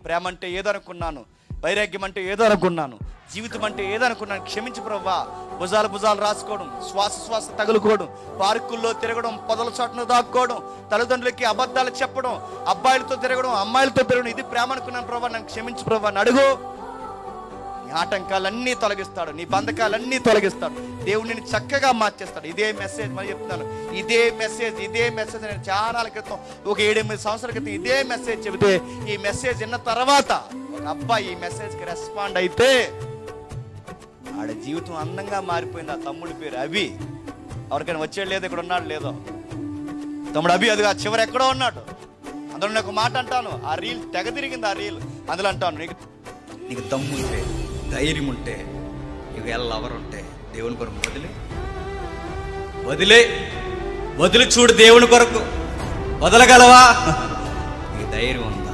ప్రేమ అంటే ఏదనుకున్నాను, వైరాగ్యం అంటే ఏదో అనుకున్నాను, జీవితం అంటే ఏదనుకున్నాను. క్షమించు ప్రభువా. భుజాలు రాసుకోవడం, శ్వాస తగులుకోవడం, పార్కుల్లో తిరగడం, పొదల చోటను దాక్కోవడం, తల్లిదండ్రులకి అబద్ధాలు చెప్పడం, అబ్బాయిలతో తిరగడం, అమ్మాయిలతో తిరగడం, ఇది ప్రేమ అనుకున్నాను ప్రభువా, నన్ను క్షమించు ప్రభువా అని అడుగు. నీ ఆటంకాలన్నీ తొలగిస్తాడు, నీ బంధకాలన్నీ తొలగిస్తాడు. దేవుడు నిన్ను చక్కగా మార్చేస్తాడు. ఇదే మెసేజ్ మరి చెప్తున్నాను, ఇదే మెసేజ్ నేను చాలా క్రితం, ఒక 7-8 సంవత్సరాల క్రితం ఇదే మెసేజ్ చెబితే, ఈ మెసేజ్ విన్న తర్వాత ఒక అబ్బాయి ఈ మెసేజ్కి రెస్పాండ్ అయితే ఆడ జీవితం అందంగా మారిపోయింది. ఆ తమ్ముడి పేరు అభి. ఎవరికైనా వచ్చేది లేదు, ఇక్కడ ఉన్నాడు లేదో తమ్ముడు అభి. అది చివరి ఎక్కడో ఉన్నాడు. అందులో నేను ఒక మాట అంటాను, ఆ రీల్ తెగ తిరిగింది. ఆ రీల్ అందులో అంటాను, నీకు దమ్ముంటే, ధైర్యం ఉంటే, నీకు ఎవరు ఉంటే దేవుని కొరకు వదిలి చూడు. దేవుని కొరకు వదలగలవా? నీకు ధైర్యం ఉందా?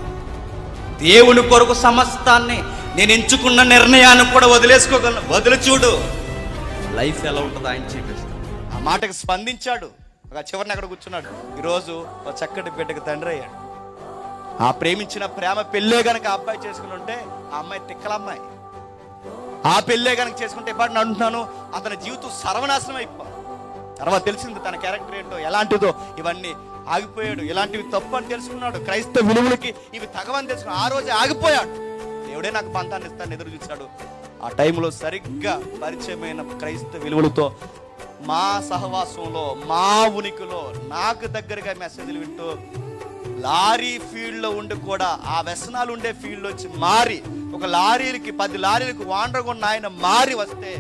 దేవుని కొరకు సమస్తాన్ని, నేను ఎంచుకున్న నిర్ణయాన్ని కూడా వదిలేసుకోగలను. వదిలి చూడు, లైఫ్ ఎలా ఉంటుందో ఆయన చూపిస్తాడు. ఆ మాటకు స్పందించాడు. ఒక చివరిని అక్కడ కూర్చున్నాడు. ఈరోజు ఒక చక్కటి బిడ్డకు తండ్రి అయ్యాడు. ఆ ప్రేమించిన ప్రేమ పెళ్ళే గనక ఆ అబ్బాయి చేసుకుని ఉంటే, ఆ అమ్మాయి తిక్కలమ్మాయి. ఆ పెళ్ళే గనక చేసుకుంటే ఇప్పటిని అంటున్నాను, అతని జీవితం సర్వనాశనం అయిపో. తర్వాత తెలిసింది తన క్యారెక్టర్ ఏంటో, ఎలాంటిదో. ఇవన్నీ ఆగిపోయాడు. ఇలాంటివి తప్పు అని తెలుసుకున్నాడు. క్రైస్తవ విలువలకి ఇవి తగవని తెలుసుకున్నాడు. ఆ రోజే ఆగిపోయాడు. దేవుడే నాకు బంధాన్ని ఇస్తాను ఎదురు చూశాడు. ఆ టైంలో సరిగ్గా పరిచయమైన క్రైస్తవ విలువలతో మా సహవాసంలో, మా ఉనికిలో, నాకు దగ్గరగా మెసేజ్లు వింటూ, లారీ ఫీల్డ్లో ఉండి కూడా ఆ వ్యసనాలు ఉండే ఫీల్డ్లో వచ్చి మారి, ఒక 10 లారీలకు వాండర్గా ఉన్న ఆయన మారి వస్తే,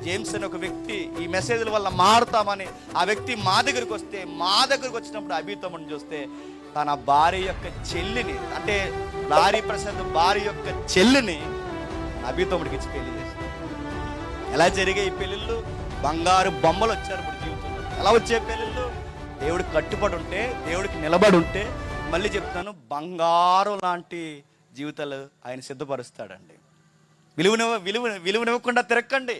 జేమ్స్ అని ఒక వ్యక్తి ఈ మెసేజ్ల వల్ల మారుతామని ఆ వ్యక్తి మా దగ్గరికి వస్తే, మా దగ్గరికి వచ్చినప్పుడు అభితముని చూస్తే, తన భార్య యొక్క చెల్లిని, అంటే లారీ ప్రసాద్ భార్య యొక్క చెల్లిని అభితముడికి ఇచ్చి పెళ్లి చేశారు. ఎలా జరిగాయి ఈ పెళ్ళిళ్ళు? బంగారు బొమ్మలు వచ్చారు ఇప్పుడు జీవితంలో. ఎలా వచ్చే పెళ్ళిళ్ళు? దేవుడికి కట్టుబడి ఉంటే, దేవుడికి నిలబడి ఉంటే, మళ్ళీ చెప్తాను, బంగారం లాంటి జీవితాలు ఆయన సిద్ధపరుస్తాడండి. విలువనివ్వకుండా తిరక్కండి.